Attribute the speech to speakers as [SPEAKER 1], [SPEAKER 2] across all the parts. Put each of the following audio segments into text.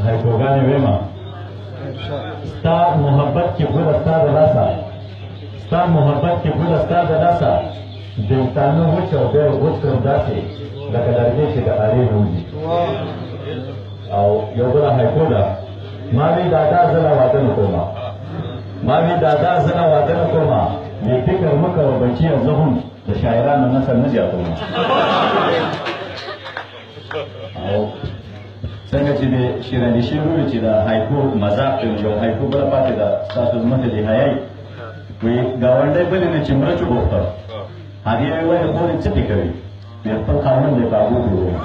[SPEAKER 1] هایکوګانې ویمه ستا محبت کې ګله ستا د لاسه ستا محبت کې ګله ستا د لاسه دوستانه وچ او بیا وچ کړم داسې لکه لرګی چې د آرې نه وځي او یو بله هایکو ده ما وی دادا زه لا واده نه کومه ما وی دادا زه لا واده نه کومه بې فکر مه کوه بچیه زه هم د شاعرانو نسل نه زیاتوم او څنګه چې د شیراني شعر وویل چې د هایکو مذاق کوي یو هایکو بله پاتې ده ستاسو زموږ د حیایي وایي ګاونډی بلې نه چې مرچ وغوښته هغې یې وویل خورې څه پې کوي وایي خپل خاوند دی په هغو جوړوم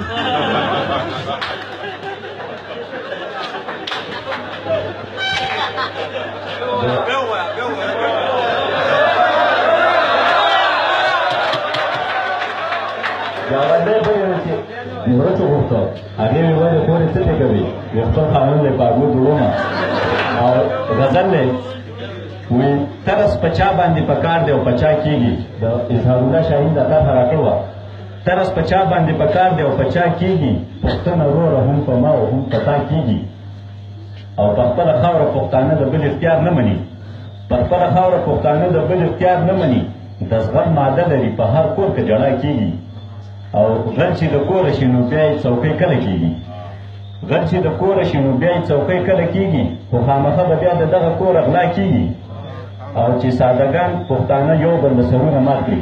[SPEAKER 1] ګاونډی بلې نه چې مرچ وغوښته هغې مې ویلې خورې څه پې کوي وایي خپل خاوند دی په هغو جوړوم او غزل دی وایي ترس په چا باندې په کار دی او په چا کېږي د اظهارالله شاهین دا طرحه راکړې وه ترس په چا باندې په کار دی او په چا کېږي پوښتنه وروره هم په ما او هم په تا کېږي او په خپله خاوره پښتانه د بل اختیار نه مني په خپله خاوره پښتانه د بل اختیار نه مني د زغم ماده لري په هر کور کې جړا کېږي او غل چې د کوره شي نو بیا یې څوکۍ کله کېږي غل چې د کوره شي نو بیا یې څوکۍ کله کېږي خو خامخا به بیا د دغه کور غلا کېږي او چې سادهګان پښتانه یو بل د سرونه مات کړي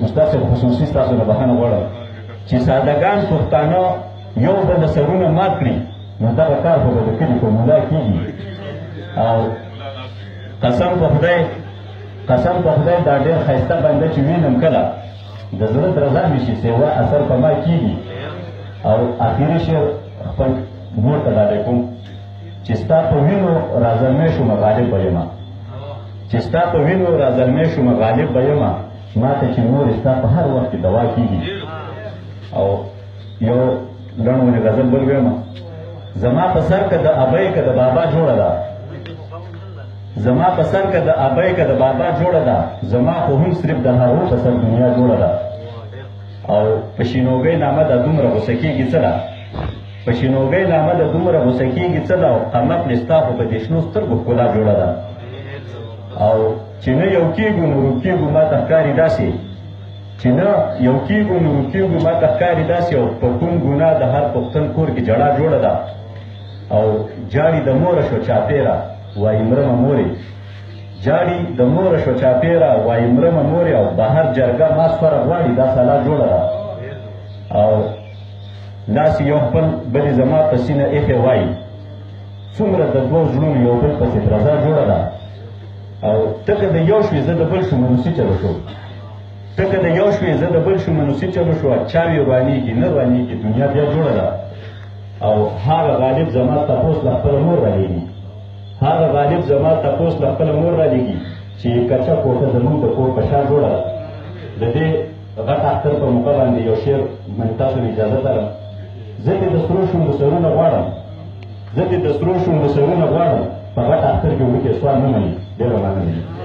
[SPEAKER 1] استاد صاحب خصوصي ستاسو نه بخښنه غواړم چې سادهګان پښتانه یو بل د سرونه مات کړي نو دغه کار خو به د کلي په مولا کېږي او قسم په خدای دا ډېر ښایسته بنده چې وینم کله د زړه درزا مې شي سیوا اثر په ما کېږي او اخري شعر خپل مور ته ډاډی کوم چې ستا په وینو رازلمی شومه غالب به یمه چې ستا په وینو رازلمی شومه غالب به یمه ما ته چې مور ستا په هر وخت کې دوا کېږي او یو لنډ غزل بل ویمه زما په سر که د ابۍ که د بابا جوړه ده زما په سر که د ابۍ که د بابا جوړه ده زما خو هم صرف د هغو په سر دنیا جوړه ده او په شینوګۍ نامه د دومره غوسه کېږي څه ده په شینوګۍ نامه د دومره غوسه کېږي څه ده او قمقلې ستا خو په دې شنو سترګو ښکلا جوړه ده او چې نه یو کېږو نو روکېږو ما ته ښکاري داسې چې نه یو کېږو نو روکېږو ما ته ښکاري داسې او په کوم ګناه د هر پښتن کور کې جړا جوړه ده او جاړي د موره شو چاپېره وایي مرمه مورې جاړي د موره شو چاپېره وایي مرمه مورې او بهر جرګه ما سپره غواړي دا سلا جوړه ده او لاس یو خپل بلې زما په سینه ایښې وایي څومره د دوو زړونو یو بل پسې درزا جوړه ده او تکه د یو شوې زه د بل شوم نو چلو شو تکه د یو شوې زه د بل شوم نو چلو شو چاوې روانېږي نه روانېږي دنیا بیا جوړه ده او هغه غالب زما تپوس له خپله مور رالیږي هغه غالب زما تپوس له خپله مور رالیږي چې کچه کوټه زموږ د کور په شا جوړه ده د دې غټ اختر په موقع باندې یو شعر من تاسو نه اجازه لرم زه دې د سرو شونډو سرونه غواړم زه دې د سرو شونډو سرونه غواړم په غټ اختر کې وړوکی سوال نه مني ډېره مننه